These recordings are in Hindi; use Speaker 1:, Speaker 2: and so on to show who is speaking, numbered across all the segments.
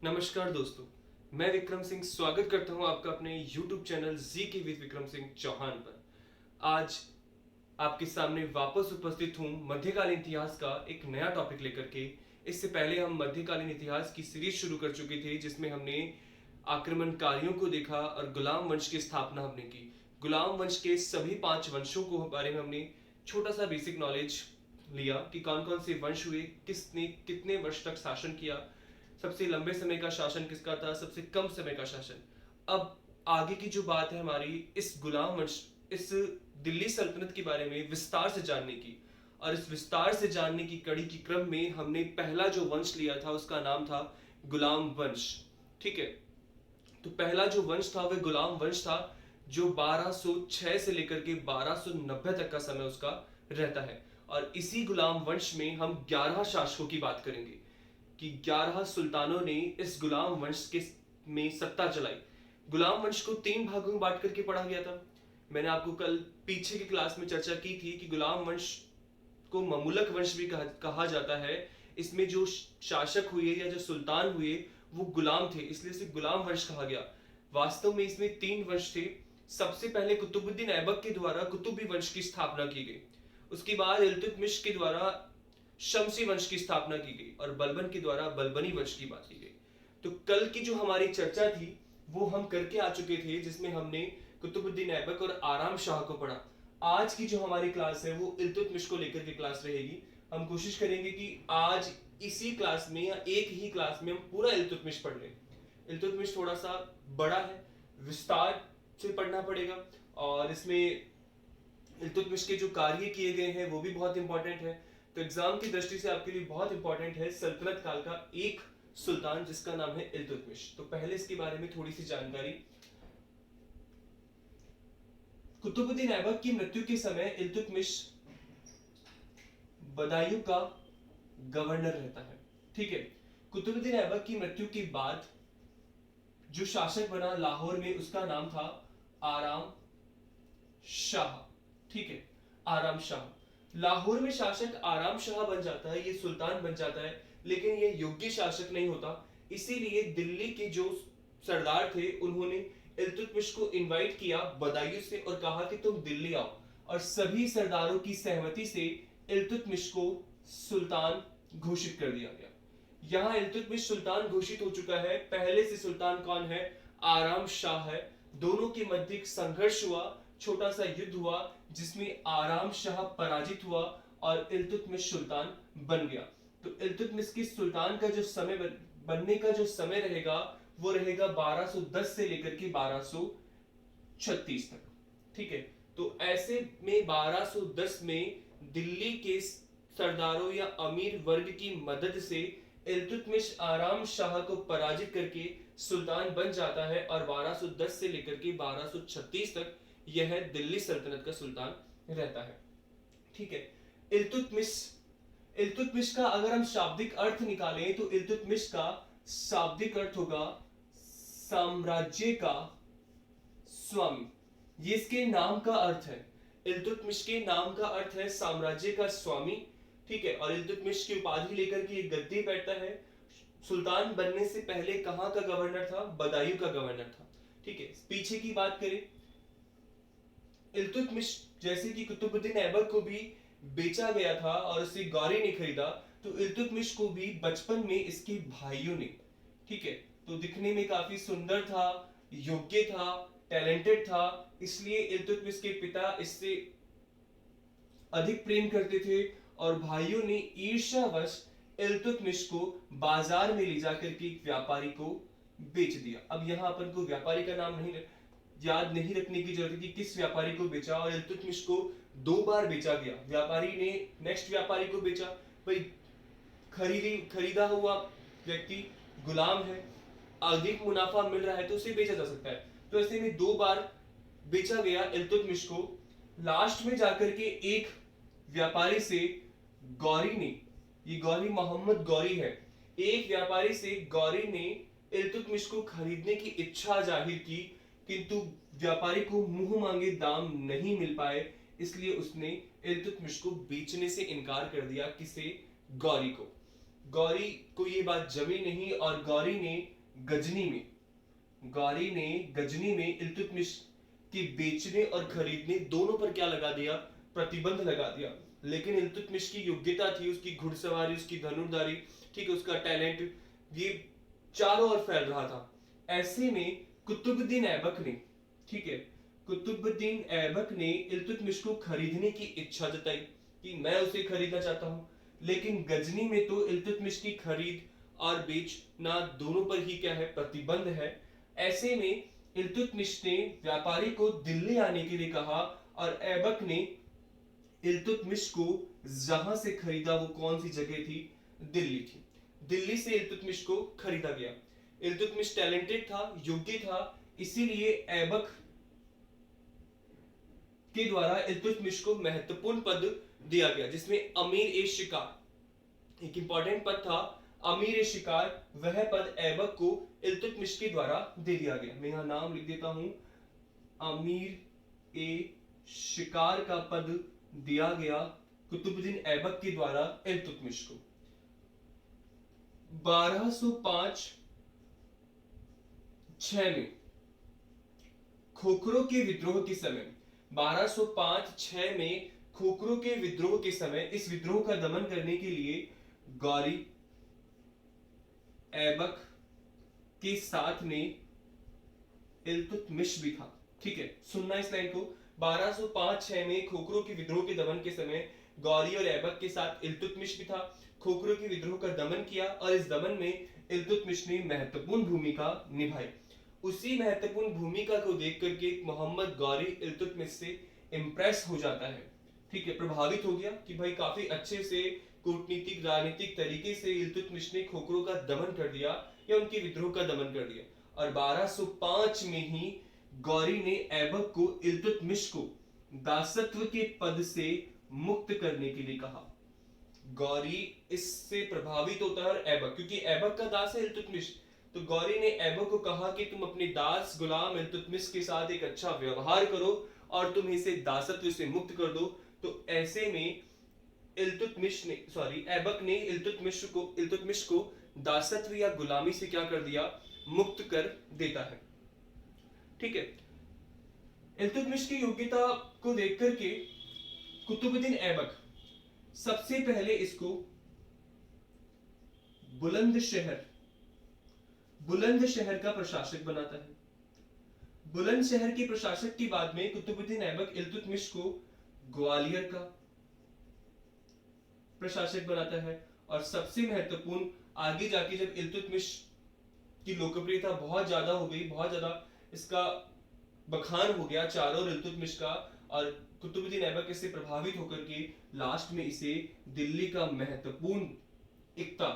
Speaker 1: नमस्कार दोस्तों, मैं विक्रम सिंह स्वागत करता हूं आपका अपने YouTube चैनल जी के विद विक्रम सिंह चौहान पर। आज आपके सामने वापस उपस्थित हूं मध्यकालीन इतिहास का एक नया टॉपिक लेकर के। इससे पहले हम मध्यकालीन इतिहास की सीरीज शुरू कर चुके थे जिसमें हमने आक्रमणकारियों को देखा और गुलाम वंश की स्थापना हमने की। गुलाम वंश के सभी 5 वंशों को बारे में हमने छोटा सा बेसिक नॉलेज लिया कि कौन कौन से वंश हुए, किसने कितने वर्ष तक शासन किया, सबसे लंबे समय का शासन किसका था, सबसे कम समय का शासन। अब आगे की जो बात है हमारी इस गुलाम वंश, इस दिल्ली सल्तनत के बारे में विस्तार से जानने की। और इस विस्तार से जानने की कड़ी की क्रम में हमने पहला जो वंश लिया था उसका नाम था गुलाम वंश। ठीक है, तो पहला जो वंश था वह गुलाम वंश था जो 1206 से लेकर के 1290 तक का समय उसका रहता है। और इसी गुलाम वंश में हम 11 शासकों की बात करेंगे कि 11 सुल्तानों ने इस गुलाम वंश के में सत्ता चलाई। गुलाम वंश को 3 भागों में बांट करके पढ़ा गया था। मैंने आपको कल पीछे की क्लास में चर्चा की थी कि गुलाम वंश को ममुलक वंश भी कहा जाता है। इसमें जो शासक हुए या जो सुल्तान हुए वो गुलाम थे, इसलिए इसे गुलाम वंश कहा गया। वास्तव में इसमें 3 वंश थे। सबसे पहले कुतुबुद्दीन ऐबक के द्वारा कुतुबी वंश की स्थापना की गई। उसके बाद इल्तुतमिश के द्वारा शमसी वंश की स्थापना की गई और बलबन के द्वारा बलबनी वंश की बात की गई। तो कल की जो हमारी चर्चा थी वो हम करके आ चुके थे जिसमें हमने कुतुबुद्दीन ऐबक और आराम शाह को पढ़ा। आज की जो हमारी क्लास है वो इल्तुतमिश को लेकर के क्लास रहेगी। हम कोशिश करेंगे कि आज इसी क्लास में या एक ही क्लास में हम पूरा इल्तुतमिश पढ़ लें। इल्तुतमिश थोड़ा सा बड़ा है, विस्तार से पढ़ना पड़ेगा और इसमें इल्तुतमिश के जो कार्य किए गए हैं वो भी बहुत इंपॉर्टेंट है। तो एग्जाम की दृष्टि से आपके लिए बहुत इंपॉर्टेंट है सल्तनत काल का एक सुल्तान जिसका नाम है इल्तुतमिश। तो पहले इसके बारे में थोड़ी सी जानकारी। कुतुबुद्दीन ऐबक की मृत्यु के समय इल्तुतमिश बदायूं का गवर्नर रहता है। ठीक है, कुतुबुद्दीन ऐबक की मृत्यु के बाद जो शासक बना लाहौर में उसका नाम था आराम शाह। ठीक है, आराम शाह। लाहौर में शासक आराम शाह बन जाता है, ये सुल्तान बन जाता है, लेकिन ये योग्य शासक नहीं होता। इसीलिए दिल्ली के जो सरदार थे उन्होंने इल्तुतमिश को इनवाइट किया बदायूं से और कहा कि तुम दिल्ली आओ। और सभी सरदारों की सहमति से इल्तुतमिश को सुल्तान घोषित कर दिया गया। यहां इल्तुतमिश सुल्तान घोषित हो चुका है। पहले से सुल्तान कौन है? आराम शाह है। दोनों के मध्य एक संघर्ष हुआ, छोटा सा युद्ध हुआ जिसमें आराम शाह पराजित हुआ और इल्तुतमिश सुल्तान बन गया। तो इल्तुतमिश के सुल्तान का जो समय बनने का जो समय रहेगा वो रहेगा 1210 से लेकर के 1236 तक। ठीक है, तो ऐसे में 1210 में दिल्ली के सरदारों या अमीर वर्ग की मदद से इल्तुतमिश आराम शाह को पराजित करके सुल्तान बन जाता है और 1210 से लेकर के 1236 तक यह दिल्ली सल्तनत का सुल्तान रहता है। ठीक है, इल्तुतमिश इल्तुतमिश का अगर हम शाब्दिक अर्थ निकालें तो इल्तुतमिश का शाब्दिक अर्थ होगा साम्राज्य का स्वामी। ये इसके नाम का अर्थ है। इल्तुतमिश के नाम का अर्थ है साम्राज्य का स्वामी। ठीक है, और इल्तुतमिश की उपाधि लेकर के एक गद्दी बैठता है। सुल्तान बनने से पहले कहां का गवर्नर था? बदायूं का गवर्नर था। ठीक है, पीछे की बात करें, इल्तुतमिश जैसे कि कुतुबुद्दीन ऐबक को भी बेचा गया था और उसे गौरी ने खरीदा, तो इल्तुतमिश को भी बचपन में इसके भाइयों ने, ठीक है, तो दिखने में काफी सुंदर था, योग्य था, टैलेंटेड था, इसलिए इल्तुतमिश के पिता इससे अधिक प्रेम करते थे और भाइयों ने ईर्ष्यावश इल्तुतमिश को बाजार में ले जाकर के एक व्यापारी को बेच दिया। अब यहां अपन को व्यापारी का नाम याद नहीं रखने की जरूरत है कि किस व्यापारी को बेचा, और इल्तुतमिश को 2 बार बेचा गया। व्यापारी ने नेक्स्ट व्यापारी को बेचा। भाई खरीदा हुआ व्यक्ति गुलाम है, अधिक मुनाफा मिल रहा है तो उसे बेचा जा सकता है। तो ऐसे में 2 बार बेचा गया इल्तुतमिश को। लास्ट में जाकर के एक व्यापारी से गौरी ने, ये गौरी मोहम्मद गौरी है, एक व्यापारी से गौरी ने इल्तुतमिश को खरीदने की इच्छा जाहिर की, किंतु व्यापारी को मुंह मांगे दाम नहीं मिल पाए, इसलिए उसने इल्तुतमिश को बेचने से इनकार कर दिया। किसे? गौरी को। गौरी को ये बात जमी नहीं और गौरी ने गजनी में इल्तुतमिश के बेचने और खरीदने दोनों पर क्या लगा दिया, प्रतिबंध लगा दिया। लेकिन इल्तुतमिश की योग्यता थी, उसकी घुड़सवारी, उसकी धनुर्धारी, ठीक है, उसका टैलेंट, ये चारों ओर फैल रहा था। ऐसे में कुतुबुद्दीन ऐबक ने, ठीक है, कुतुबुद्दीन ऐबक ने इल्तुतमिश को खरीदने की इच्छा जताई कि मैं उसे खरीदना चाहता हूं। लेकिन गजनी में तो इल्तुतमिश की खरीद और बेचना दोनों पर ही क्या है, प्रतिबंध है। ऐसे में इल्तुतमिश ने व्यापारी को दिल्ली आने के लिए कहा और ऐबक ने इल्तुतमिश को जहां से खरीदा वो कौन सी जगह थी, दिल्ली थी। दिल्ली से इल्तुतमिश को खरीदा गया। इल्तुतमिश टैलेंटेड था, योग्य था, इसीलिए ऐबक के द्वारा इल्तुतमिश को महत्वपूर्ण पद दिया गया, जिसमें अमीर ए शिकार एक इंपॉर्टेंट पद था। अमीर ए शिकार, वह पद ऐबक को इल्तुतमिश के द्वारा दे दिया गया। मैं यहां नाम लिख देता हूं, अमीर ए शिकार का पद दिया गया कुतुबुद्दीन ऐबक के द्वारा इल्तुतमिश को। 1205-6 में खोखरो के विद्रोह के समय, 1205-6 में खोखरो के विद्रोह के समय, इस विद्रोह का दमन करने के लिए गौरी ऐबक के साथ में इल्तुतमिश भी था। ठीक है, सुनना इस लाइन को। 1205-6 में खोखरो के विद्रोह के दमन के समय गौरी और ऐबक के साथ इल्तुतमिश भी था। खोखरो के विद्रोह का दमन किया और इस दमन में इल्तुतमिश ने महत्वपूर्ण भूमिका निभाई। उसी महत्वपूर्ण भूमिका को देख करके मोहम्मद गौरी इल्तुतमिश से इंप्रेस हो जाता है, ठीक है, प्रभावित हो गया कि भाई काफी अच्छे से कूटनीतिक राजनीतिक तरीके से इल्तुतमिश ने खोखरो का दमन कर दिया या उनके विद्रोह का दमन कर दिया। और 1205 में ही गौरी ने ऐबक को इल्तुतमिश को दासत्व के पद से मुक्त करने के लिए कहा। गौरी इससे प्रभावित होता है और ऐबक, क्योंकि ऐबक का दास है इल्तुतमिश, तो गौरी ने ऐबक को कहा कि तुम अपने दास गुलाम इल्तुतमिश के साथ एक अच्छा व्यवहार करो और तुम इसे दासत्व से मुक्त कर दो। तो ऐसे में ऐबक ने इल्तुतमिश को दासत्व या गुलामी से क्या कर दिया, मुक्त कर देता है। ठीक है, इल्तुतमिश की योग्यता को देख करके कुतुबुद्दीन ऐबक सबसे पहले इसको बुलंदशहर का प्रशासक बनाता है। बुलंदशहर के प्रशासक के बाद में कुतुबुद्दीन ऐबक इल्तुतमिश को ग्वालियर का प्रशासक बनाता है। और सबसे महत्वपूर्ण, आगे जाके जब इल्तुतमिश की लोकप्रियता बहुत ज्यादा हो गई, बहुत ज्यादा इसका बखान हो गया चारों ओर इल्तुतमिश का, और कुतुबुद्दीन ऐबक इससे प्रभावित होकर के लास्ट में इसे दिल्ली का महत्वपूर्ण इक्ता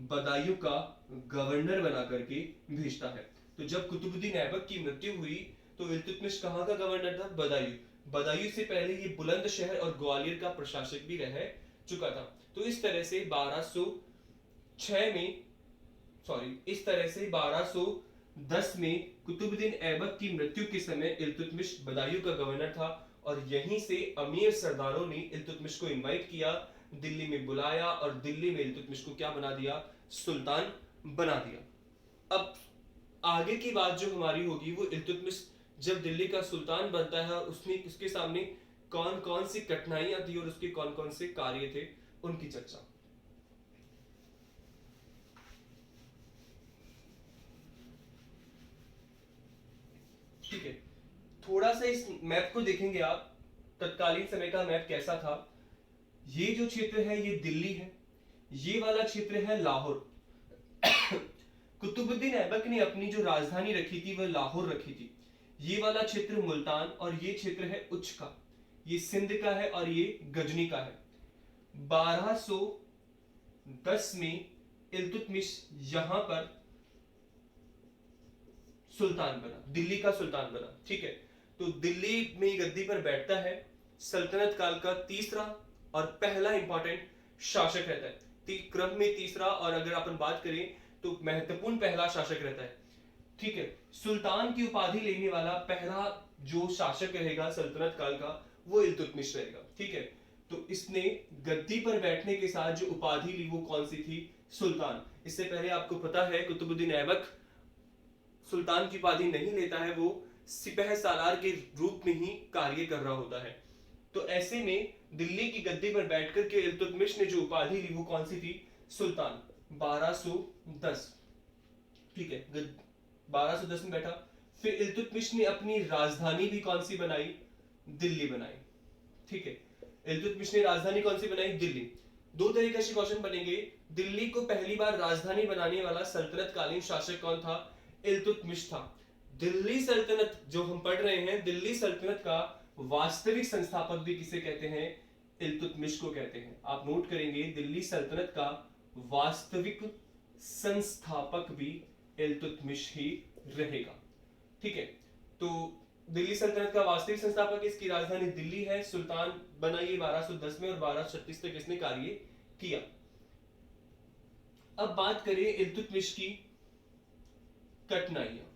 Speaker 1: बदायूं का गवर्नर बना करके भेजता है। तो जब कुतुबुद्दीन ऐबक की मृत्यु हुई तो इल्तुतमिश कहां का गवर्नर था, बदायूं। बदायूं से पहले ये बुलंदशहर और ग्वालियर का प्रशासक भी रह चुका था। तो इस तरह से 1210 में कुतुबुद्दीन ऐबक की मृत्यु के समय इल्तुतमिश बदायूं का गवर्नर था और यहीं से अमीर सरदारों ने इल्तुतमिश को इनवाइट किया, दिल्ली में बुलाया और दिल्ली में इल्तुतमिश को क्या बना दिया, सुल्तान बना दिया। अब आगे की बात जो हमारी होगी वो इल्तुतमिश जब दिल्ली का सुल्तान बनता है उसके सामने कौन कौन सी कठिनाइयां थी और उसके कौन कौन से कार्य थे, उनकी चर्चा। ठीक है, थोड़ा सा इस मैप को देखेंगे आप, तत्कालीन समय का मैप कैसा था। ये जो क्षेत्र है ये दिल्ली है, ये वाला क्षेत्र है लाहौर। कुतुबुद्दीन ऐबक ने अपनी जो राजधानी रखी थी वह लाहौर रखी थी। ये वाला क्षेत्र मुल्तान और ये क्षेत्र है उच्च का, ये सिंध का है और ये गजनी का है। 1210 में इल्तुतमिश यहां पर सुल्तान बना, दिल्ली का सुल्तान बना। ठीक है, तो दिल्ली में गद्दी पर बैठता है, सल्तनत काल का तीसरा और पहला इंपॉर्टेंट शासक रहता है, क्रम में तीसरा, और अगर अपन बात करें तो महत्वपूर्ण पहला शासक रहता है। ठीक है, सुल्तान की उपाधि लेने वाला पहला जो शासक रहेगा सल्तनत काल का वो इल्तुतमिश रहेगा। ठीक है, तो इसने गद्दी पर बैठने के साथ जो उपाधि ली वो कौन सी थी? सुल्तान। इससे पहले आपको पता है कुतुबुद्दीन ऐबक सुल्तान की उपाधि नहीं लेता है, वो सिपह सालार के रूप में ही कार्य कर रहा होता है। तो ऐसे में दिल्ली की गद्दी पर बैठकर के इल्तुतमिश ने जो उपाधि ली वो कौन सी थी? सुल्तान। 1210, ठीक है, 1210 में बैठा। फिर इल्तुतमिश ने अपनी राजधानी भी कौन सी बनाई? दिल्ली बनाई, ठीक है। इल्तुतमिश ने राजधानी कौन सी बनाई? दिल्ली। दो तरीके से क्वेश्चन बनेंगे। दिल्ली को पहली बार राजधानी बनाने वाला सल्तनत कालीन शासक कौन था? इल्तुतमिश था। दिल्ली सल्तनत जो हम पढ़ रहे हैं, दिल्ली सल्तनत का वास्तविक संस्थापक भी किसे कहते हैं? इल्तुतमिश को कहते हैं। आप नोट करेंगे, दिल्ली सल्तनत का वास्तविक संस्थापक भी इल्तुतमिश ही रहेगा, ठीक है। तो दिल्ली सल्तनत का वास्तविक संस्थापक, इसकी राजधानी दिल्ली है, सुल्तान बना ये 1210 में और 1236 तक इसने कार्य किया। अब बात करें इल्तुतमिश की कठिनाइयां।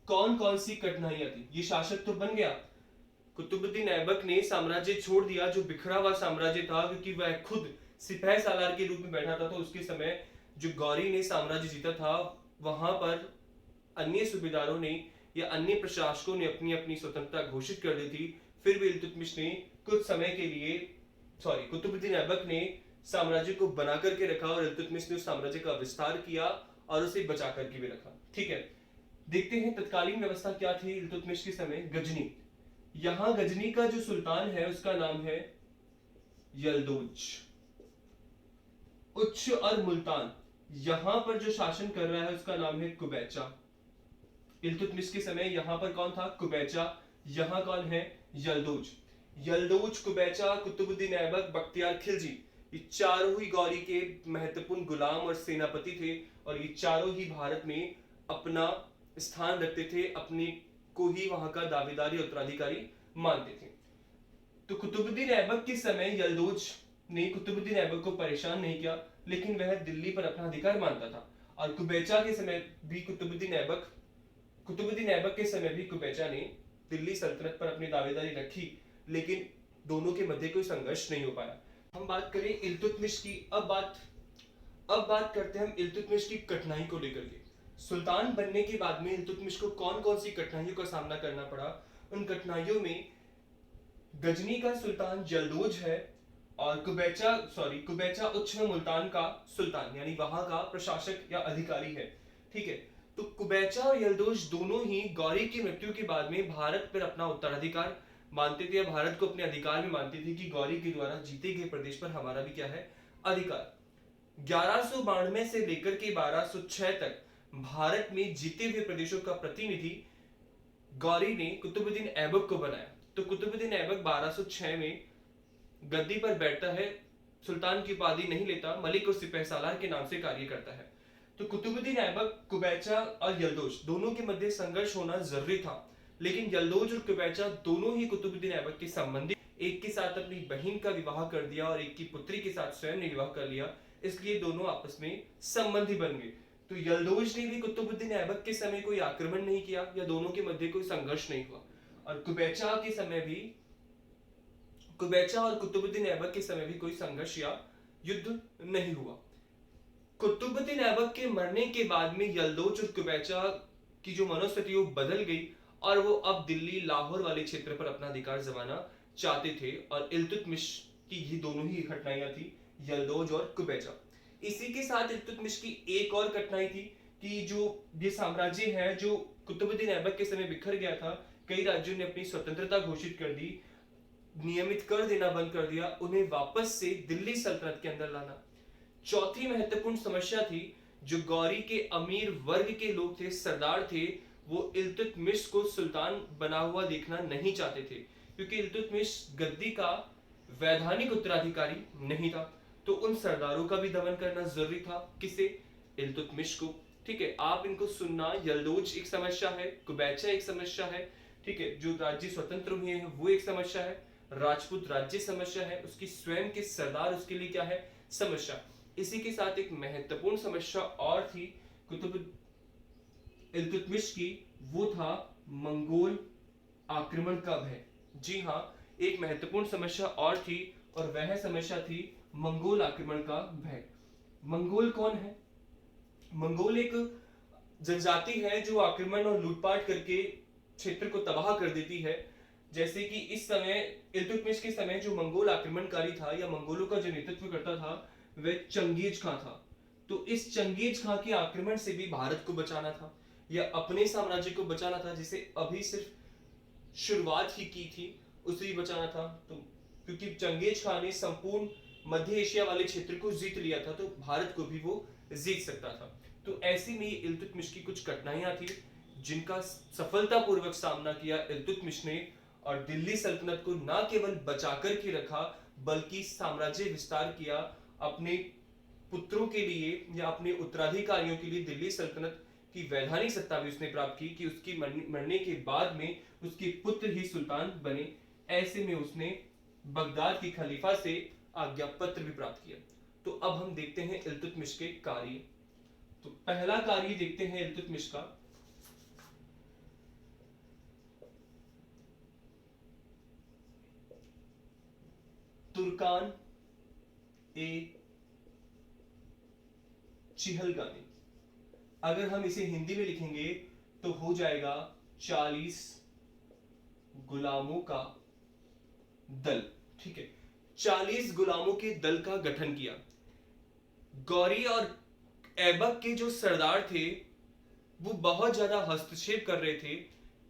Speaker 1: कौन कौन सी कठिनाइयां थी? ये शासक तो बन गया, कुतुबुद्दीन ऐबक ने साम्राज्य छोड़ दिया जो बिखरा हुआ साम्राज्य था, क्योंकि वह खुद सिपह सालार के रूप में बैठा था। तो उसके समय जो गौरी ने साम्राज्य जीता था, वहां पर अन्य सूबेदारों ने या अन्य प्रशासकों ने अपनी अपनी स्वतंत्रता घोषित कर दी थी। फिर भी इल्तुतमिश ने कुछ समय के लिए कुतुबुद्दीन ऐबक ने साम्राज्य को बना करके रखा और इल्तुतमिश ने उस साम्राज्य का विस्तार किया और उसे बचा करके भी रखा, ठीक है। देखते हैं तत्कालीन व्यवस्था क्या थी इल्तुतमिश के समय। गजनी, यहां गजनी का जो सुल्तान है उसका नाम है यल्दोज। उच्च और मुल्तान, यहां पर जो शासन कर रहा है उसका नाम है कुबैचा। इल्तुतमिश के समय यहां पर कौन था? कुबैचा। यहां कौन है? यल्दोज। यल्दोज, कुबैचा, कुतुबुद्दीन ऐबक, बख्तियार खिलजी, ये चारों ही गौरी के महत्वपूर्ण गुलाम और सेनापति थे और ये चारों ही भारत में अपना स्थान रखते थे, अपने को ही वहां का दावेदारी उत्तराधिकारी मानते थे। तो कुतुबुद्दीन ऐबक के समय यल्दोज ने कुतुबुद्दीन ऐबक को परेशान नहीं किया, लेकिन वह दिल्ली पर अपना अधिकार मानता था। और कुबैचा के समय भी कुतुबुद्दीन ऐबक के समय भी कुबैचा ने दिल्ली सल्तनत पर अपनी दावेदारी रखी, लेकिन दोनों के मध्य कोई संघर्ष नहीं हो पाया। हम बात करें इल्तुतमिश की। अब बात करते हैं हम इल्तुतमिश की कठिनाई को लेकर के। सुल्तान बनने के बाद में इल्तुतमिश को कौन कौन सी कठिनाइयों का सामना करना पड़ा? उन कठिनाइयों में गजनी का सुल्तान यल्दोज है और कुबैचा उच्च में मुल्तान का सुल्तान, यानी वहां का प्रशासक या अधिकारी है, ठीक है। तो कुबैचा और यल्दोज दोनों ही गौरी की मृत्यु के बाद में भारत पर अपना उत्तराधिकार मानते थे, भारत को अपने अधिकार में मानते थे कि गौरी के द्वारा जीते गए प्रदेश पर हमारा भी क्या है? अधिकार। 1192 से लेकर के 1206 तक भारत में जीते हुए प्रदेशों का प्रतिनिधि गौरी ने कुतुबुद्दीन ऐबक को बनाया। तो कुतुबुद्दीन ऐबक 1206 में गद्दी पर बैठता है, सुल्तान की उपाधि नहीं लेता, मलिक और सिपहसालार के नाम से कार्य करता है। तो कुतुबुद्दीन ऐबक, कुबैचा और यल्दोज दोनों के मध्य संघर्ष होना जरूरी था, लेकिन यल्दोज और कुबैचा दोनों ही कुतुबुद्दीन ऐबक के संबंधी, एक के साथ अपनी बहन का विवाह कर दिया और एक की पुत्री के साथ स्वयं ने विवाह कर लिया, इसलिए दोनों आपस में संबंधी बन गए। तो यल्दोज ने भी कुतुबुद्दीन ऐबक के समय कोई आक्रमण नहीं किया या दोनों के मध्य कोई संघर्ष नहीं हुआ, और कुबैचा के समय भी, कुबैचा और कुतुबुद्दीन ऐबक के समय भी कोई संघर्ष या युद्ध नहीं हुआ। कुतुबुद्दीन ऐबक के मरने के बाद में यल्दोज और कुबैचा की जो मनोस्थिति वो बदल गई और वो अब दिल्ली लाहौर वाले क्षेत्र पर अपना अधिकार जमाना चाहते थे, और इल्तुतमिश की ये दोनों ही कठिनाइयां थी, यल्दोज और कुबैचा। इसी के साथ इल्तुतमिश की एक और कठिनाई थी कि जो ये साम्राज्य है जो कुतुबुद्दीन ऐबक के समय बिखर गया था, कई राज्यों ने अपनी स्वतंत्रता घोषित कर दी, नियमित कर देना बंद कर दिया, उन्हें वापस से दिल्ली सल्तनत के अंदर लाना। चौथी महत्वपूर्ण समस्या थी, जो गौरी के अमीर वर्ग के लोग थे, सरदार थे, वो इल्तुतमिश को सुल्तान बना हुआ देखना नहीं चाहते थे, क्योंकि इल्तुतमिश गद्दी का वैधानिक उत्तराधिकारी नहीं था। तो उन सरदारों का भी दमन करना जरूरी था। किसे? इल्तुतमिश को, ठीक है। आप इनको सुनना, यल्दोज एक समस्या है, कुबैचा एक समस्या है, ठीक है, जो राज्य स्वतंत्र हुए हैं वो एक समस्या है, राजपूत राज्य समस्या है, उसकी स्वयं के सरदार उसके लिए क्या है? समस्या। इसी के साथ एक महत्वपूर्ण समस्या और थी इल्तुतमिश की, वो था मंगोल आक्रमण का भय। जी हाँ, एक महत्वपूर्ण समस्या और थी, और वह समस्या थी मंगोल आक्रमण का भय। मंगोल कौन है? मंगोल एक जनजाति है जो आक्रमण और लूटपाट करके क्षेत्र को तबाह कर देती है। जैसे कि इस समय इल्तुतमिश के समय जो मंगोल आक्रमणकारी था या मंगोलों का जो नेतृत्व करता था वह चंगेज खां था। तो इस चंगेज खां के आक्रमण से भी भारत को बचाना था या अपने साम्राज्य को बचाना था, जिसे अभी सिर्फ शुरुआत ही की थी, उसे भी बचाना था। तो क्योंकि चंगेज खां ने संपूर्ण मध्य एशिया वाले क्षेत्र को जीत लिया था, तो भारत को भी वो जीत सकता था। तो ऐसे में इल्तुतमिश की कुछ कठिनाइयां थी जिनका सफलतापूर्वक सामना किया इल्तुतमिश ने, और दिल्ली सल्तनत को न केवल बचाकर के रखा बल्कि साम्राज्य विस्तार किया। अपने पुत्रों के लिए या अपने उत्तराधिकारियों के लिए दिल्ली सल्तनत की वैधानिक सत्ता भी उसने प्राप्त की कि उसकी मरने के बाद में उसके पुत्र ही सुल्तान बने। ऐसे में उसने बगदाद की खलीफा से आज्ञा पत्र भी प्राप्त किया। तो अब हम देखते हैं इल्तुतमिश के कार्य। तो पहला कार्य देखते हैं इल्तुतमिश का। तुर्कान ए चिहलगानी। अगर हम इसे हिंदी में लिखेंगे तो हो जाएगा 40 गुलामों का दल। ठीक है, 40 गुलामों के दल का गठन किया। गौरी और ऐबक के जो सरदार थे वो बहुत ज्यादा हस्तक्षेप कर रहे थे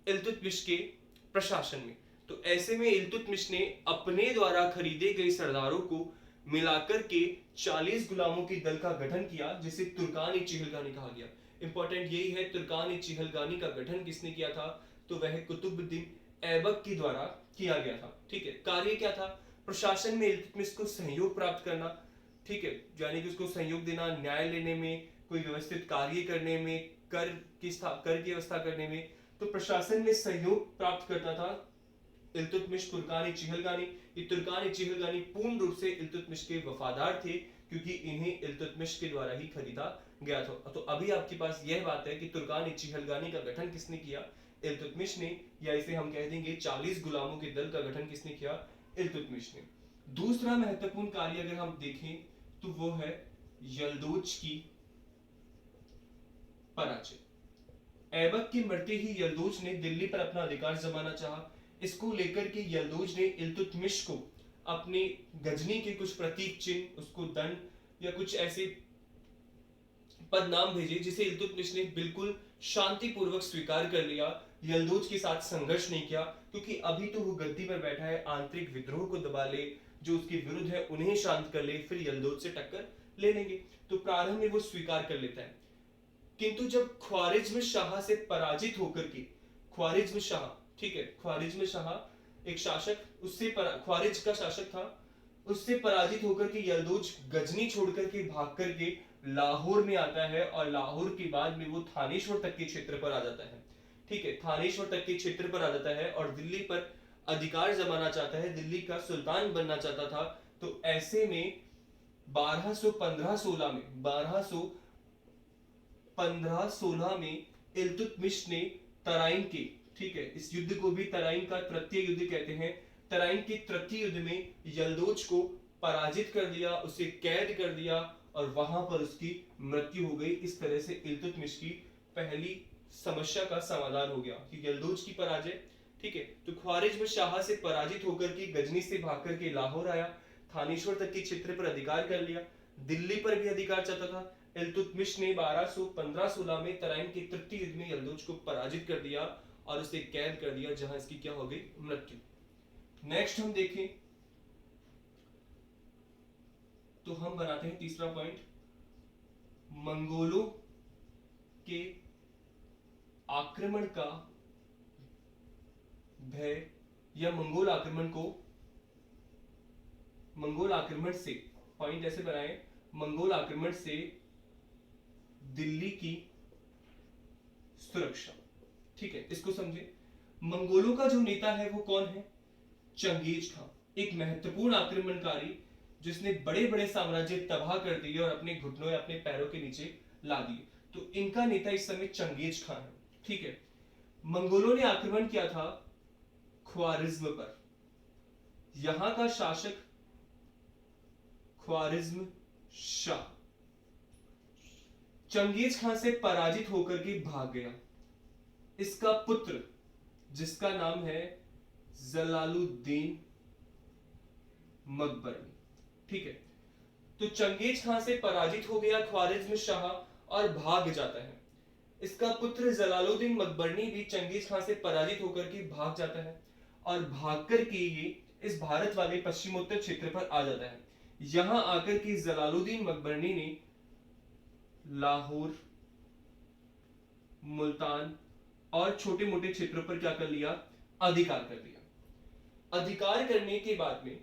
Speaker 1: इल्तुतमिश के प्रशासन में। तो ऐसे में इल्तुतमिश ने अपने द्वारा खरीदे गए सरदारों को मिलाकर के 40 गुलामों के दल का गठन किया, जिसे तुर्कान-ए-चिहलगानी कहा गया। इंपॉर्टेंट यही है, तुर्कान-ए-चिहलगानी का गठन किसने किया था? तो वह कुतुबुद्दीन ऐबक के द्वारा किया गया था। ठीक है, कार्य क्या था? प्रशासन में इल्तुतमिश को सहयोग प्राप्त करना। ठीक है, यानी कि उसको सहयोग देना, न्याय लेने में, कोई व्यवस्थित कार्य करने में, कर की व्यवस्था करने में। तो प्रशासन में सहयोग प्राप्त करता था इल्तुतमिश तुर्कान-ए-चिहलगानी। ये तुर्कान-ए-चिहलगानी पूर्ण रूप से इल्तुतमिश के वफादार थे क्योंकि इन्हें इल्तुतमिश के द्वारा ही खरीदा गया था। तो अभी आपके पास यह बात है कि तुर्कान-ए-चिहलगानी का गठन किसने किया? इल्तुतमिश ने, या इसे हम कह देंगे 40 गुलामों के दल का गठन किसने किया? इल्तुतमिश ने। दूसरा महत्वपूर्ण कार्य अगर हम देखें तो वो है यल्दौज की पराजय। ऐबक की मरते ही यल्दौज ने दिल्ली पर अपना अधिकार जमाना चाहा। इसको लेकर के यल्दौज ने इल्तुतमिश को अपने गजनी के कुछ प्रतीक चिन्ह, उसको दंड या कुछ ऐसे पदनाम भेजे, जिसे इल्तुतमिश ने बिल्कुल शांतिपूर्वक स्वीकार कर लिया। यल्दौज के साथ संघर्ष नहीं किया क्योंकि अभी तो वो गद्दी पर बैठा है, आंतरिक विद्रोह को दबा ले, जो उसके विरुद्ध है उन्हें शांत कर ले, फिर यल्दौज से टक्कर ले लेंगे। तो प्रारंभ में वो स्वीकार कर लेता है। किंतु जब ख्वारिज्म शाह से पराजित होकर के, ख्वारिज्म शाह, ठीक है, ख्वारिज्म शाह एक शासक, उससे ख्वारिज का शासक था, उससे पराजित होकर के यल्दौज गजनी छोड़कर के भाग करके लाहौर में आता है और लाहौर के बाद में वो थानेश्वर तक के क्षेत्र पर आ जाता है। ठीक है, थानेश्वर तक के क्षेत्र पर आ जाता है और दिल्ली पर अधिकार जमाना चाहता है, दिल्ली का सुल्तान बनना चाहता था। तो ऐसे में 1215-16 में इल्तुतमिश ने तराइन के, ठीक है, इस युद्ध को भी तराइन का तृतीय युद्ध कहते हैं, तराइन के तृतीय युद्ध में यल्दौज को पराजित कर दिया, उसे कैद कर दिया और वहां पर उसकी मृत्यु हो गई। इस तरह से इल्तुतमिश की पहली समस्या का समाधान हो गया कि यल्दौज की पराजय। ठीक है, तो ख्वारिज्म शाह से पराजित होकर के गजनी से भागकर के लाहौर आया, थानेश्वर तक के क्षेत्र पर अधिकार कर लिया, दिल्ली पर भी अधिकार चाहता था। इल्तुतमिश ने 1215-16 में तराइन के तृतीय युद्ध में यल्दौज को पराजित कर दिया और उसे कैद कर दिया, जहां इसकी क्या हो गई? मृत्यु। नेक्स्ट हम देखें तो हम बनाते हैं तीसरा पॉइंट, मंगोलों के आक्रमण का भय या मंगोल आक्रमण से, पॉइंट ऐसे बनाए, मंगोल आक्रमण से दिल्ली की सुरक्षा। ठीक है, इसको समझे। मंगोलों का जो नेता है वो कौन है? चंगेज खां, एक महत्वपूर्ण आक्रमणकारी जिसने बड़े बड़े साम्राज्य तबाह कर दिए और अपने घुटनों या अपने पैरों के नीचे ला दिए। तो इनका नेता इस समय चंगेज खां है। ठीक है, मंगोलों ने आक्रमण किया था ख्वारिज्म पर। यहां का शासक ख्वारिज्म शाह चंगेज खान से पराजित होकर के भाग गया। इसका पुत्र जिसका नाम है जलालुद्दीन मकबरनी, ठीक है। तो चंगेज खान से पराजित हो गया ख्वारिज्म शाह और भाग जाता है। इसका पुत्र जलालुद्दीन मकबरनी भी चंगेज खान से पराजित होकर के भाग जाता है और भागकर के ये इस भारत वाले पश्चिमोत्तर क्षेत्र पर आ जाता है। यहां आकर के जलालुद्दीन मकबरनी ने लाहौर, मुल्तान और छोटे मोटे क्षेत्रों पर क्या कर लिया, अधिकार कर लिया। अधिकार करने के बाद में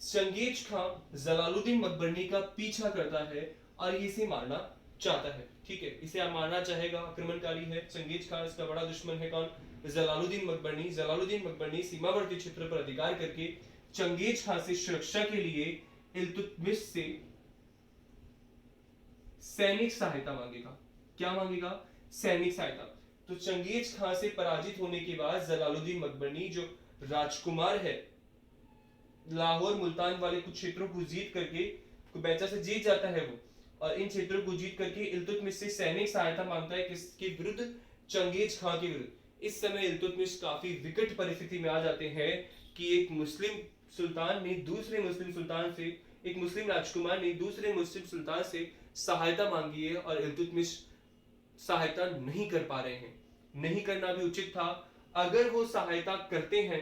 Speaker 1: चंगेज खान जलालुद्दीन मकबरनी का पीछा करता है और इसे मारना चाहता है, ठीक है। इसे मारना चाहेगा, आक्रमणकारी है चंगेज खान, इसका बड़ा दुश्मन है कौन, जलालुद्दीन मकबरनी। जलालुद्दीन मकबरनी सीमावर्ती क्षेत्र पर अधिकार करके चंगेज खान से सुरक्षा के लिए इल्तुतमिश से सैनिक सहायता मांगेगा। क्या मांगेगा, सैनिक सहायता। तो चंगेज खान से पराजित होने के बाद जलालुद्दीन मकबरनी जो राजकुमार है, लाहौर मुल्तान वाले कुछ क्षेत्रों को जीत करके, कुबैचा से जीत जाता है वो, और इन क्षेत्रों को जीत करके इल्तुतमिश से सैनिक सहायता मांगता है किसके विरुद्ध, चंगेज खान के विरुद्ध। इस समय इल्तुतमिश काफी विकट परिस्थिति में आ जाते हैं कि एक मुस्लिम सुल्तान ने दूसरे मुस्लिम सुल्तान से, एक मुस्लिम राजकुमार ने दूसरे मुस्लिम सुल्तान से सहायता मांगी है और इल्तुतमिश सहायता नहीं कर पा रहे हैं। नहीं करना भी उचित था। अगर वो सहायता करते हैं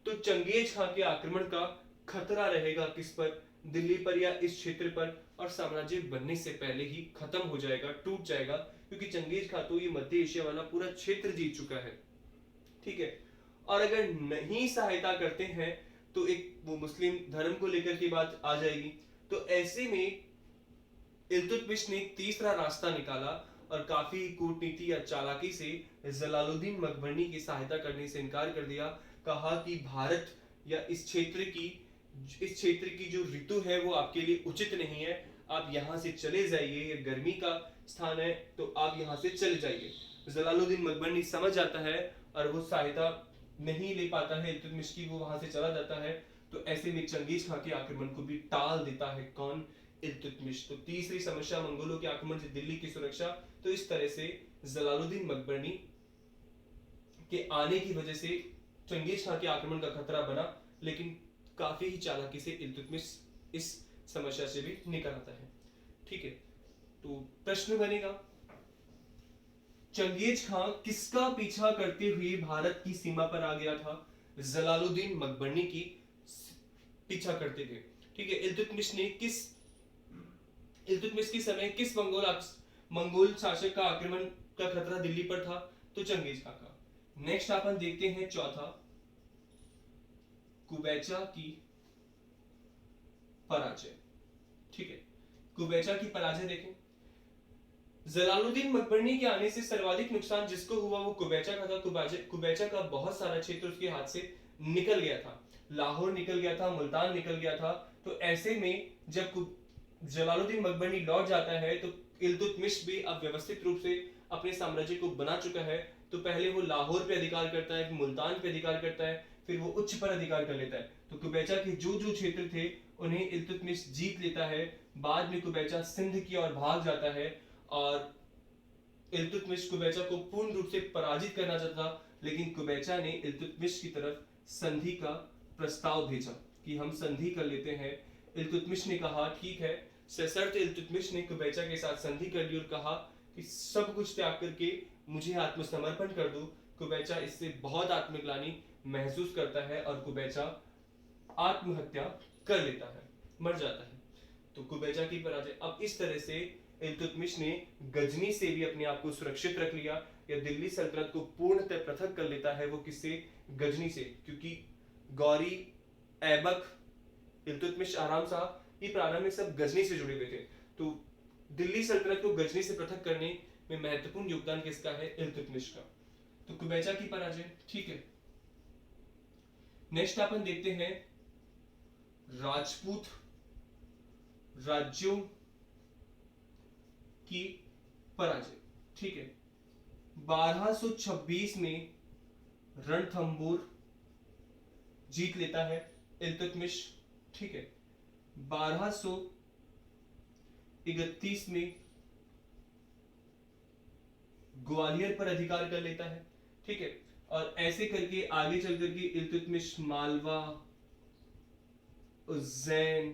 Speaker 1: तो चंगेज खान के आक्रमण का खतरा रहेगा किस पर, दिल्ली पर या इस क्षेत्र पर, और साम्राज्य बनने से पहले ही खत्म हो जाएगा, टूट जाएगा, क्योंकि चंगेज खान तो ये मध्य एशिया वाला पूरा क्षेत्र जीत चुका है, ठीक है। और अगर नहीं सहायता करते हैं तो एक वो मुस्लिम धर्म को लेकर की बात आ जाएगी। तो ऐसे में इल्तुतमिश ने तीसरा रास्ता निकाला और काफी कूटनीति या चालाकी से जलालुद्दीन मकबरनी की सहायता करने से इनकार कर दिया। कहा कि भारत या इस क्षेत्र की जो ऋतु है वो आपके लिए उचित नहीं है, आप यहां से चले जाइए, ये गर्मी का स्थान है तो आप यहां से चले जाइए। जलालुद्दीन मकबरनी समझ जाता है और वो सहायता नहीं ले पाता है इल्तुतमिश की, वो वहां से चला जाता है। तो ऐसे में चंगेज खान के आक्रमण को भी टाल देता है कौन, इल्तुतमिश। तो तीसरी समस्या मंगोलों के आक्रमण से दिल्ली की सुरक्षा। तो इस तरह से जलालुद्दीन मकबरनी के आने की वजह से चंगेज खान के आक्रमण का खतरा बना, लेकिन काफी ही चालाकी से इल्तुतमिश इस समस्या से भी निकल आता है, ठीक है। तो प्रश्न बनेगा, चंगेज खान किसका पीछा करते हुए भारत की सीमा पर आ गया था, जलालुद्दीन मकबरनी की पीछा करते हुए, ठीक है। इल्तुतमिश के समय किस मंगोल शासक का आक्रमण का खतरा दिल्ली पर था, तो चंगेज खान का। नेक्स्ट अपन देखते हैं चौथा, कुबैचा की पराजय, ठीक है। कुबैचा की पराजय देखें, जलालुद्दीन मकबरनी के आने से सर्वाधिक नुकसान जिसको हुआ वो कुबैचा का था। कुबैचा का बहुत सारा क्षेत्र उसके हाथ से निकल गया था, लाहौर निकल गया था, मुल्तान निकल गया था। तो ऐसे में जब जलालुद्दीन मकबरनी लौट जाता है तो इल्तुतमिश भी अब व्यवस्थित रूप से अपने साम्राज्य को बना चुका है। तो पहले वो लाहौर पे अधिकार करता है, फिर मुल्तान पे अधिकार करता है, फिर वो उच्च पर अधिकार कर लेता है। तो कुबैचा के जो जो क्षेत्र थे उन्हें इल्तुतमिश जीत लेता है। बाद में कुबैचा सिंध की ओर भाग जाता है और इल्तुतमिश कुबैचा को पूर्ण रूप से पराजित करना चाहता था, लेकिन कुबैचा ने इल्तुतमिश की तरफ संधि का प्रस्ताव भेजा कि हम संधि कर लेते हैं। इल्तुतमिश ने कहा ठीक है। सशर्त इल्तुतमिश ने कुबैचा के साथ संधि कर ली और कहा कि सब कुछ त्याग करके मुझे आत्मसमर्पण कर दो। कुबैचा इससे बहुत आत्मग्लानि महसूस करता है और कुबैचा आत्महत्या कर लेता है, मर जाता है। तो कुबैचा की पराजय। अब इस तरह से इल्तुतमिश ने गजनी से भी अपने आप को सुरक्षित रख लिया, या दिल्ली सल्तनत को पूर्णतः पृथक कर लेता है वो किससे, गजनी से। क्योंकि गौरी, ऐबक, इल्तुतमिश, आराम शाह, ये प्रारंभ में सब गजनी से जुड़े हुए थे। तो दिल्ली सल्तनत को गजनी से पृथक करने में महत्वपूर्ण योगदान किसका है, इल्तुतमिश का। तो कुबैचा की पराजय, ठीक है। नेक्स्ट अपन देखते हैं राजपूत राज्यों की पराजय, ठीक है। 1226 में रणथंबोर जीत लेता है इल्तुतमिश, ठीक है। 1200 31 में ग्वालियर पर अधिकार कर लेता है, ठीक है। और ऐसे करके आगे चल करके इल्तुतमिश मालवा, उज्जैन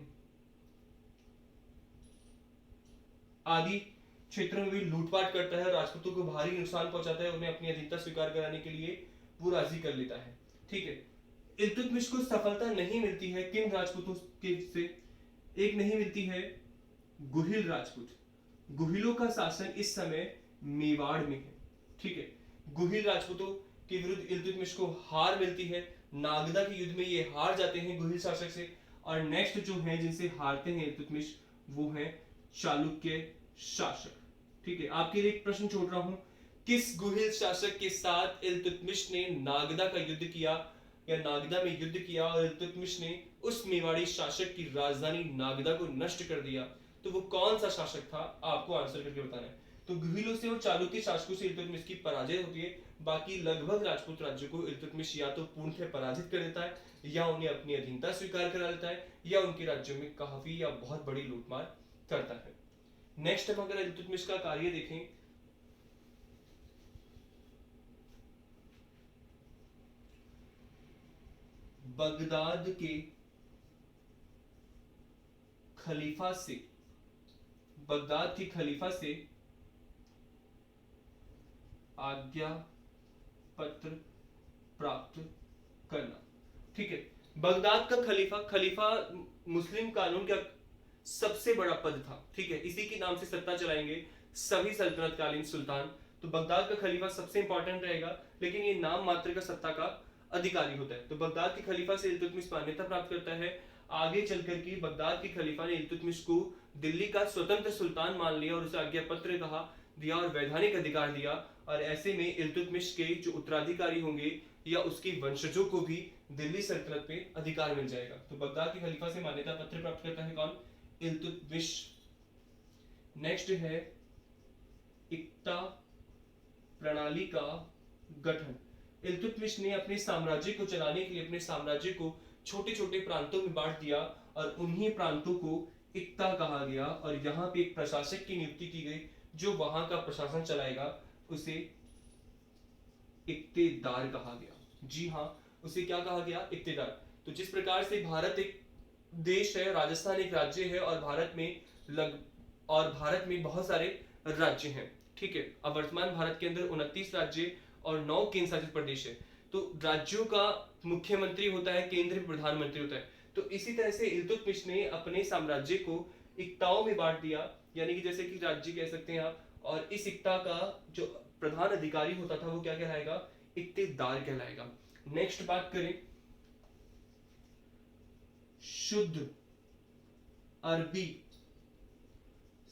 Speaker 1: आदि क्षेत्रों में भी लूटपाट करता है, राजपूतों को भारी नुकसान पहुंचाता है, उन्हें अपनी अधीनता स्वीकार कराने के लिए वो राजी कर लेता है, ठीक है। इल्तुतमिश को सफलता नहीं मिलती है किन राजपूतों के से, एक नहीं मिलती है गुहिल राजपूत। गुहिलों का शासन इस समय मेवाड़ में है, ठीक है। गुहिल राजपूतों के विरुद्ध इल्तुतमिश को हार मिलती है, नागदा के युद्ध में ये हार जाते हैं गुहिल शासक से। और नेक्स्ट जो है जिनसे हारते हैं इल्तुतमिश, वो है चालुक्य शासक, ठीक है। आपके लिए एक प्रश्न छोड़ रहा हूं, किस गुहिल शासक के साथ इल्तुतमिश ने नागदा का युद्ध किया या नागदा में युद्ध किया और इल्तुतमिश ने उस मेवाड़ी शासक की राजधानी नागदा को नष्ट कर दिया? तो वो कौन सा शासक था, आपको आंसर करके बताना है। तो गुहिलों से और चालुक्य शासकों से इल्तुतमिश की पराजय होती है। बाकी लगभग राजपूत राज्यों को इल्तुतमिश या तो पूर्णतः पराजित कर देता है, या उन्हें अपनी अधीनता स्वीकार करा लेता है, या उनके राज्यों में काफी या बहुत बड़ी लूटमार करता है। नेक्स्ट हम अगर इल्तुतमिश का कार्य देखें, बगदाद के खलीफा से, बगदाद के खलीफा से आज्ञा पत्र प्राप्त करना, ठीक है। बगदाद का खलीफा, खलीफा मुस्लिम कानून का सबसे बड़ा पद था, ठीक है। इसी के नाम से सत्ता चलाएंगे सभी सल्तनतकालीन सुल्तान। तो बगदाद का खलीफा सबसे इंपॉर्टेंट रहेगा, लेकिन ये नाम मात्र का सत्ता का अधिकारी होता है। तो बगदाद के खलीफा से इल्तुतमिश मान्यता प्राप्त करता है। आगे चलकर के बगदाद के खलीफा ने इल्तुतमिश को दिल्ली का स्वतंत्र सुल्तान मान लिया और उसे आज्ञा पत्र कहा दिया और वैधानिक अधिकार दिया। और ऐसे में इल्तुतमिश के जो उत्तराधिकारी होंगे या उसके वंशजों को भी दिल्ली सल्तनत पे अधिकार मिल जाएगा। तो बगदाद के खलीफा से मान्यता पत्र प्राप्त करता है कौन? इल्तुतमिश। नेक्स्ट है इक्ता प्रणाली का गठन। इल्तुतमिश ने अपने साम्राज्य को चलाने के लिए अपने साम्राज्य को छोटे छोटे प्रांतों में बांट दिया और उन्हीं प्रांतों को इक्ता कहा गया। और यहाँ पे एक प्रशासक की नियुक्ति की गई जो वहां का प्रशासन चलाएगा, उसे इक्तेदार कहा गया। जी हाँ, उसे क्या कहा गया? इक्तेदार। तो जिस प्रकार से भारत एक देश है, राजस्थान एक राज्य है और भारत में बहुत सारे राज्य हैं, ठीक है। अब वर्तमान भारत के अंदर 29 राज्य और 9 केंद्र शासित प्रदेश है। तो राज्यों का मुख्यमंत्री होता है, केंद्र प्रधानमंत्री होता है। तो इसी तरह से इल्तुतमिश ने अपने साम्राज्य को इक्ताओं में बांट दिया, यानी कि जैसे कि राज्य कह सकते हैं आप। और इस इक्ता का जो प्रधान अधिकारी होता था वो क्या कहलाएगा? इक्तेदार कहलाएगा। नेक्स्ट बात करें शुद्ध अरबी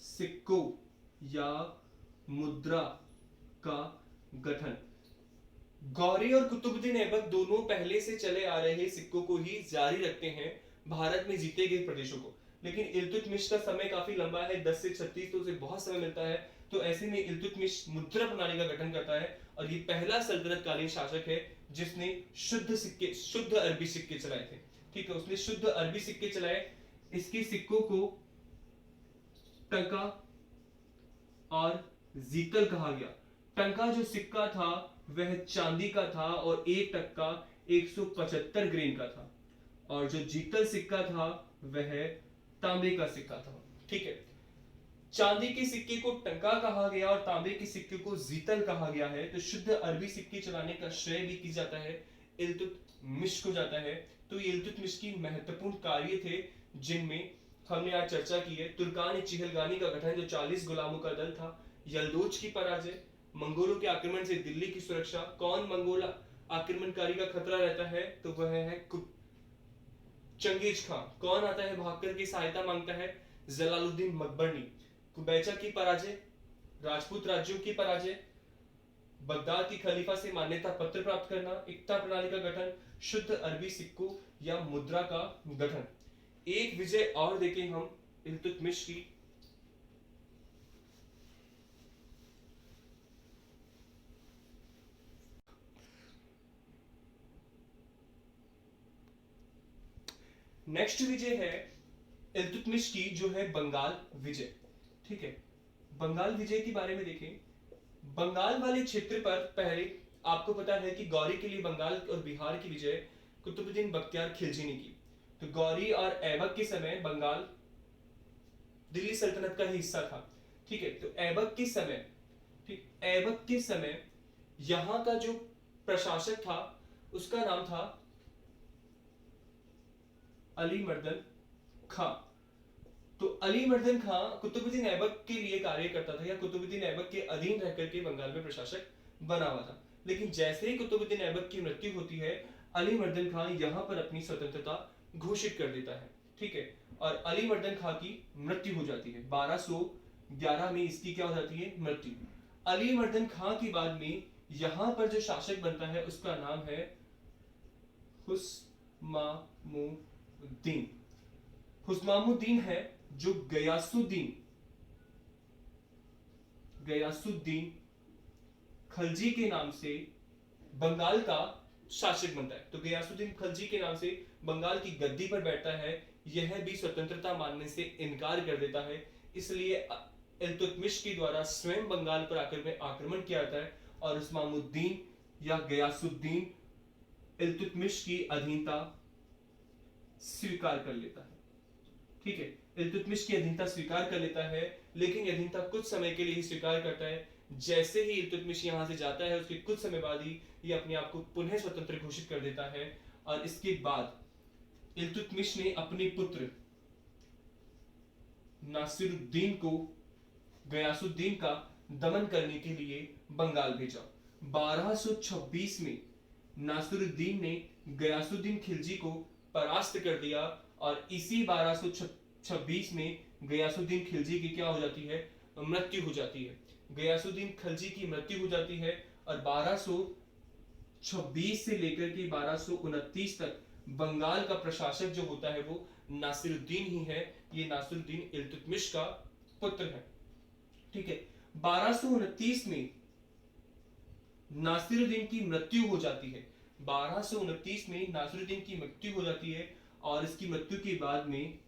Speaker 1: सिक्कों या मुद्रा का गठन। गौरी और कुतुबुद्दीन ऐबक दोनों पहले से चले आ रहे सिक्कों को ही जारी रखते हैं भारत में जीते गए प्रदेशों को। लेकिन इल्तुतमिश का समय काफी लंबा है, 10 से 36, तो उसे बहुत समय मिलता है। तो ऐसे में इल्तुतमिश मुद्रा प्रणाली का गठन करता है और ये पहला सल्तनतकालीन शासक है जिसने शुद्ध अरबी सिक्के चलाए थे, ठीक है। उसने शुद्ध अरबी सिक्के चलाए। इसके सिक्कों को टंका और जीतल कहा गया। टंका जो सिक्का था वह चांदी का था और एक टक्का 175 ग्रेन का था, और जो जीतल सिक्का था वह तांबे का सिक्का था, ठीक है। चांदी के सिक्के को टंका कहा गया और तांबे के सिक्के को जीतल कहा गया है। तो शुद्ध अरबी सिक्के चलाने का श्रेय भी किया जाता है इल्तुतमिश को जाता है। तो ये इल्तुतमिश की महत्वपूर्ण कार्य थे जिनमें हमने आज चर्चा की है। तुर्कान चिहलगानी का गठन जो 40 गुलामों का दल था, यलदोज की पराजय, मंगोलों के आक्रमण से दिल्ली की सुरक्षा। कौन मंगोल आक्रमणकारी का खतरा रहता है? तो वह है चंगेज खान। कौन आता है भागकर की सहायता मांगता है? जलालुद्दीन मकबरनी। कुबैचा की पराजय, राजपूत राज्यों की पराजय, बगदाद की खलीफा से मान्यता पत्र प्राप्त करना, इक्ता प्रणाली का गठन, शुद्ध अरबी सिक्कों या मुद्रा का गठन। एक विजय और देखें हम इल्तुतमिश की। नेक्स्ट विजय है इल्तुतमिश की जो है बंगाल विजय। ठीक है, बंगाल विजय के बारे में देखें। बंगाल वाले क्षेत्र पर पहले आपको पता है कि गौरी के लिए बंगाल और बिहार की विजय कुतुबुद्दीन बख्तियार खिलजी ने की। तो गौरी और ऐबक के समय बंगाल दिल्ली सल्तनत का ही हिस्सा था। ठीक है, तो ऐबक के समय, ठीक, ऐबक के समय यहां का जो प्रशासक था उसका नाम था अली मर्दन खां। तो अली मर्दन खां कुतुबुद्दीन ऐबक के लिए कार्य करता था या कुतुबुद्दीन ऐबक के अधीन रहकर के बंगाल में प्रशासक बना हुआ था। लेकिन जैसे ही कुतुबुद्दीन ऐबक की मृत्यु होती है, अली मर्दन खां यहां पर अपनी स्वतंत्रता घोषित कर देता है। ठीक है, और अली मर्दन खां की मृत्यु हो जाती है 1211 में, इसकी क्या हो जाती है, मृत्यु। अली मर्दन खां के बाद में यहां पर जो शासक बनता है उसका नाम है हुस्मामुद्दीन। हुस्मामुद्दीन है जो गयासुद्दीन खलजी के नाम से बंगाल का शासक बनता है। तो गयासुद्दीन खलजी के नाम से बंगाल की गद्दी पर बैठता है। यह भी स्वतंत्रता मानने से इनकार कर देता है, इसलिए इल्तुतमिश के द्वारा स्वयं बंगाल पर आक्रमण किया जाता है और हुस्मामुद्दीन या गयासुद्दीन इल्तुतमिश की अधीनता स्वीकार कर लेता है। ठीक है, इल्तुतमिश की अधीनता स्वीकार कर लेता है, लेकिन अधीनता कुछ समय के लिए ही स्वीकार करता है। जैसे ही इल्तुतमिश यहां से जाता है उसके कुछ समय बाद ही ये अपने आप को पुनः स्वतंत्र घोषित कर देता है। और इसके बाद इल्तुतमिश ने अपने पुत्र नासिरुद्दीन को गयासुद्दीन का दमन करने के लिए बंगाल भेजा। 1226 में नासिरुद्दीन ने गयासुद्दीन खिलजी को परास्त कर दिया और इसी 1226 में गयासुद्दीन खिलजी की क्या हो जाती है, मृत्यु हो जाती है। गयासुद्दीन खिलजी की मृत्यु हो जाती है और 1226 से लेकर के 1229 तक बंगाल का प्रशासक जो होता है वो नासिरुद्दीन ही है। ये नासिरुद्दीन इल्तुतमिश का पुत्र है। ठीक है, 1229 में नासिरुद्दीन की मृत्यु हो जाती है। 1229 में नासिरुद्दीन की मृत्यु हो जाती है और इसकी मृत्यु के बाद में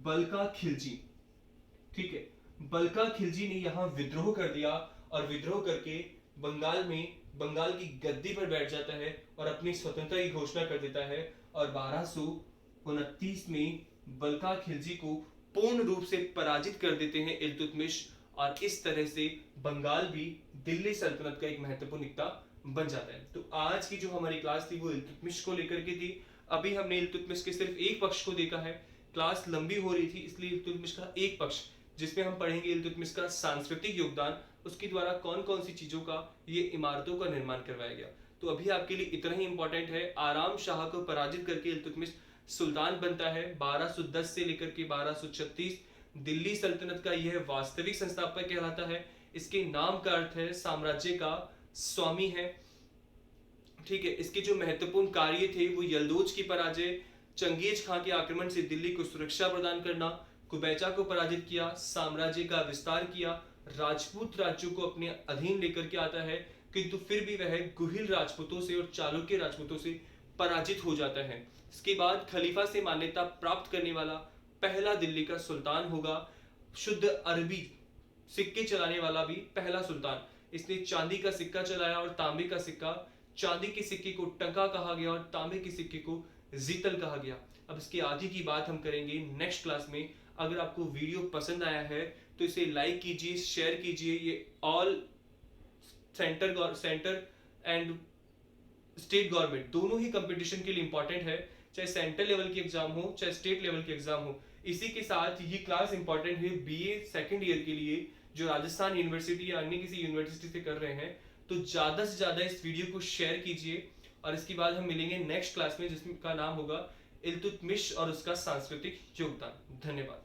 Speaker 1: बल्का खिलजी, ठीक है, बल्का खिलजी ने यहां विद्रोह कर दिया और विद्रोह करके बंगाल की गद्दी पर बैठ जाता है और अपनी स्वतंत्रता की घोषणा कर देता है। और 1229 में बल्का खिलजी को पूर्ण रूप से पराजित कर देते हैं इल्तुतमिश, और इस तरह से बंगाल भी दिल्ली सल्तनत का एक महत्वपूर्ण हिस्सा बन जाता है। तो आज की जो हमारी क्लास थी वो इल्तुतमिश को लेकर के थी। अभी हमने इल्तुतमिश के सिर्फ एक पक्ष को देखा है, क्लास लंबी हो रही थी इसलिए इल्तुतमिश का एक पक्ष, जिसमें हम पढ़ेंगे इल्तुतमिश का सांस्कृतिक योगदान, उसके द्वारा कौन कौन सी चीजों का, ये इमारतों का निर्माण करवाया गया। तो अभी आपके लिए इतना ही इंपॉर्टेंट है। आराम शाह को पराजित करके इल्तुतमिश सुल्तान बनता है 1210 से लेकर के 1236। दिल्ली सल्तनत का यह वास्तविक संस्थापक कहलाता है। इसके नाम का अर्थ है साम्राज्य का स्वामी है। ठीक है, इसके जो महत्वपूर्ण कार्य थे वो यल्दोज की पराजय, चंगेज खां के आक्रमण से दिल्ली को सुरक्षा प्रदान करना, कुबैचा को पराजित किया, साम्राज्य का विस्तार किया, राजपूत राज्यों को अपने अधीन लेकर के आता है, किंतु फिर भी वह गुहिल राजपूतों से और चालुक्य राजपूतों से पराजित हो जाता है। इसके बाद खलीफा से मान्यता प्राप्त करने वाला पहला दिल्ली का सुल्तान होगा। शुद्ध अरबी सिक्के चलाने वाला भी पहला सुल्तान। इसने चांदी का सिक्का चलाया और तांबे का सिक्का, चांदी के सिक्के को टंका कहा गया और तांबे के सिक्के को जीतल कहा गया। अब इसके आगे की बात हम करेंगे नेक्स्ट क्लास में। अगर आपको वीडियो पसंद आया है तो इसे लाइक कीजिए, शेयर कीजिए। ये all centre and state government दोनों ही कंपटीशन के लिए इंपॉर्टेंट है, चाहे सेंट्रल लेवल की एग्जाम हो चाहे स्टेट लेवल की एग्जाम हो। इसी के साथ ये क्लास इंपॉर्टेंट है बीए सेकंड ईयर के लिए जो राजस्थान यूनिवर्सिटी या अन्य किसी यूनिवर्सिटी से कर रहे हैं। तो ज्यादा से ज्यादा इस वीडियो को शेयर कीजिए और इसके बाद हम मिलेंगे नेक्स्ट क्लास में जिसका नाम होगा इल्तुतमिश और उसका सांस्कृतिक योगदान। धन्यवाद।